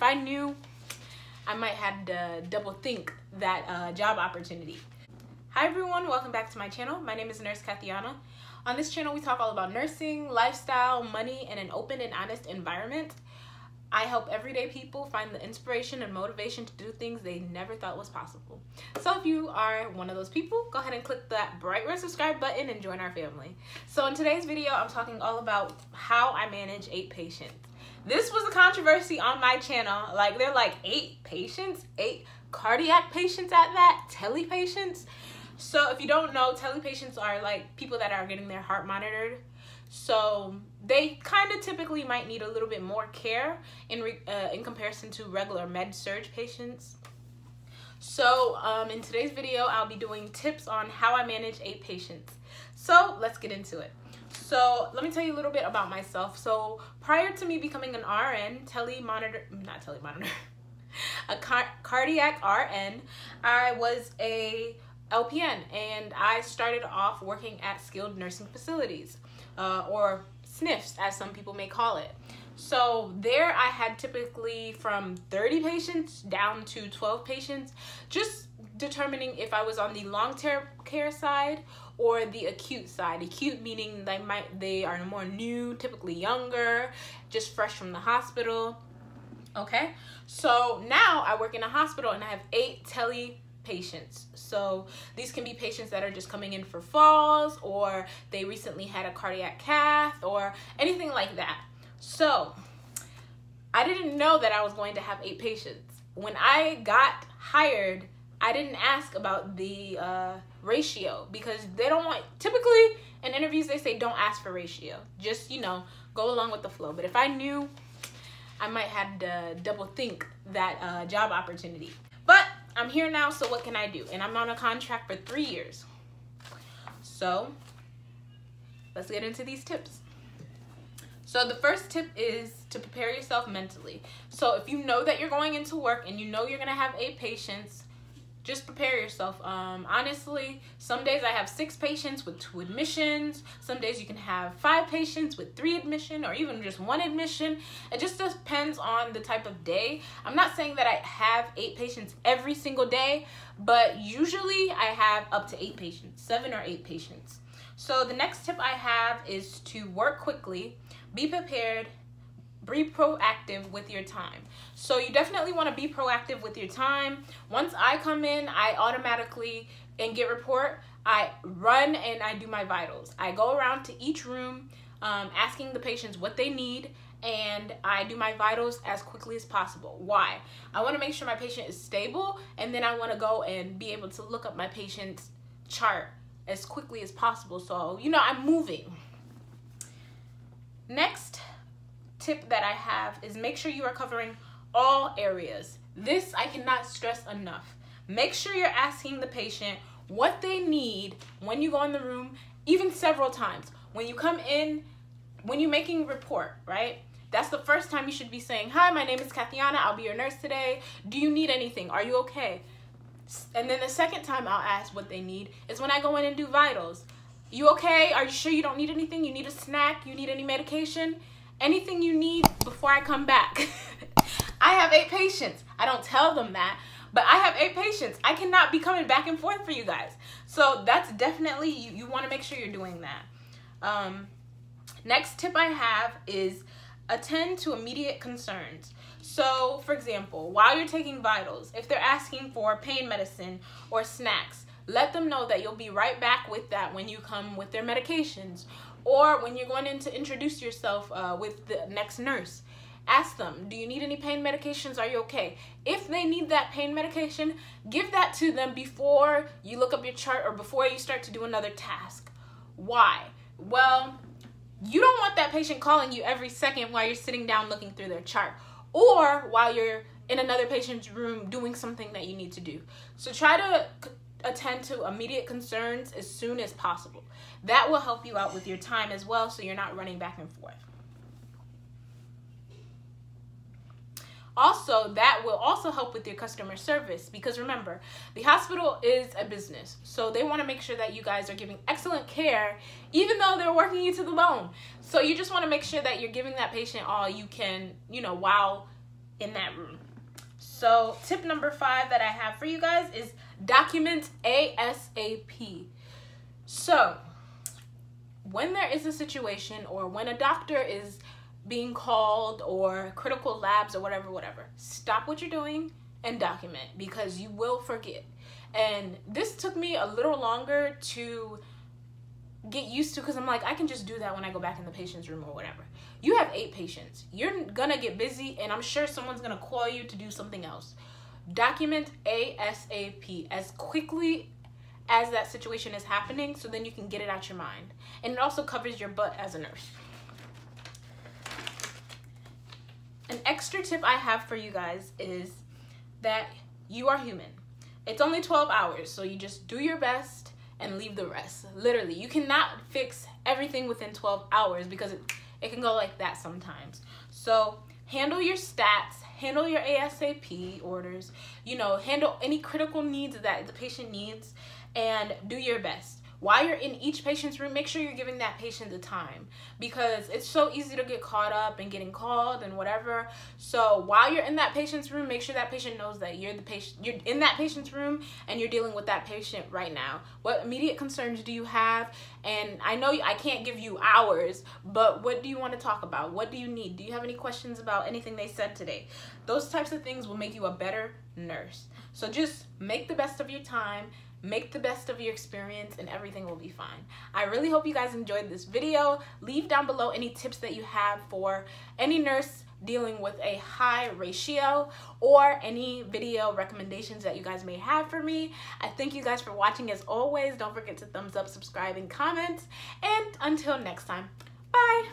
if I knew, I might have to double think that job opportunity. Hi everyone, welcome back to my channel. My name is NurseKathiana. On this channel, we talk all about nursing, lifestyle, money, and an open and honest environment. I help everyday people find the inspiration and motivation to do things they never thought was possible. So if you are one of those people, go ahead and click that bright red subscribe button and join our family. So in today's video, I'm talking all about how I manage 8 patients. This was a controversy on my channel. Like, they're like 8 patients, 8 cardiac patients at that, tele patients. So if you don't know, tele patients are like people that are getting their heart monitored. So they kind of typically might need a little bit more care in comparison to regular med-surg patients. So in today's video, I'll be doing tips on how I manage 8 patients. So let's get into it. So let me tell you a little bit about myself. So prior to me becoming an RN, a cardiac RN, I was a LPN, and I started off working at skilled nursing facilities. Or SNFs, as some people may call it. So there I had typically from 30 patients down to 12 patients, just determining if I was on the long-term care side or the acute side. Acute meaning they are more new, typically younger, just fresh from the hospital. Okay, so now I work in a hospital and I have 8 tele patients. So these can be patients that are just coming in for falls, or they recently had a cardiac cath, or anything like that. So I didn't know that I was going to have 8 patients. When I got hired, I didn't ask about the ratio, because they don't want, typically in interviews they say don't ask for ratio, just, you know, go along with the flow. But if I knew, I might have to double think that job opportunity. But I'm here now, so what can I do? And I'm on a contract for 3 years. So let's get into these tips. So the first tip is to prepare yourself mentally. So if you know that you're going into work and you know you're gonna have 8 patients, just prepare yourself. Honestly, some days I have 6 patients with 2 admissions. Some days you can have 5 patients with 3 admission, or even just 1 admission. It just depends on the type of day. I'm not saying that I have 8 patients every single day, but usually I have up to 8 patients, 7 or 8 patients. So the next tip I have is to work quickly, be prepared, be proactive with your time. So you definitely want to be proactive with your time. Once I come in, I automatically, and get report, I run and I do my vitals. I go around to each room asking the patients what they need, and I do my vitals as quickly as possible. Why? I want to make sure my patient is stable, and then I want to go and be able to look up my patient's chart as quickly as possible, so, you know, I'm moving. Next tip that I have is make sure you are covering all areas. This I cannot stress enough. Make sure you're asking the patient what they need when you go in the room, even several times. When you come in, when you're making a report, right? That's the first time you should be saying, "Hi, my name is Kathiana. I'll be your nurse today. Do you need anything? Are you okay?" And then the second time I'll ask what they need is when I go in and do vitals. You okay? Are you sure you don't need anything? You need a snack? You need any medication? Anything you need before I come back. I have 8 patients. I don't tell them that, but I have 8 patients. I cannot be coming back and forth for you guys. So that's definitely, you want to make sure you're doing that. Next tip I have is attend to immediate concerns. So for example, while you're taking vitals, if they're asking for pain medicine or snacks, let them know that you'll be right back with that when you come with their medications. Or when you're going in to introduce yourself with the next nurse, ask them, do you need any pain medications? Are you okay? If they need that pain medication, give that to them before you look up your chart or before you start to do another task. Why? Well, you don't want that patient calling you every second while you're sitting down looking through their chart, or while you're in another patient's room doing something that you need to do. So try to attend to immediate concerns as soon as possible. That will help you out with your time as well, so you're not running back and forth. Also, that will also help with your customer service, because remember, the hospital is a business, so they want to make sure that you guys are giving excellent care, even though they're working you to the bone. So you just want to make sure that you're giving that patient all you can, you know, while in that room. So tip number 5 that I have for you guys is document ASAP. So when there is a situation, or when a doctor is being called, or critical labs, or whatever, stop what you're doing and document, because you will forget. And this took me a little longer to get used to, because I'm like, I can just do that when I go back in the patient's room or whatever. You have 8 patients. You're gonna get busy, and I'm sure someone's gonna call you to do something else. Document ASAP, as quickly as that situation is happening, so then you can get it out your mind. And it also covers your butt as a nurse. An extra tip I have for you guys is that you are human. It's only 12 hours, so you just do your best and leave the rest. Literally, you cannot fix everything within 12 hours because it can go like that sometimes. So handle your stats, handle your ASAP orders, you know, handle any critical needs that the patient needs, and do your best. While you're in each patient's room, make sure you're giving that patient the time, because it's so easy to get caught up in getting called and whatever. So while you're in that patient's room, make sure that patient knows that you're the patient, you're in that patient's room and you're dealing with that patient right now. What immediate concerns do you have? And I know I can't give you hours, but what do you want to talk about? What do you need? Do you have any questions about anything they said today? Those types of things will make you a better nurse. So just make the best of your time, make the best of your experience, and everything will be fine. I really hope you guys enjoyed this video. Leave down below any tips that you have for any nurse dealing with a high ratio, or any video recommendations that you guys may have for me. I thank you guys for watching. As always, don't forget to thumbs up, subscribe, and comment. And until next time, bye.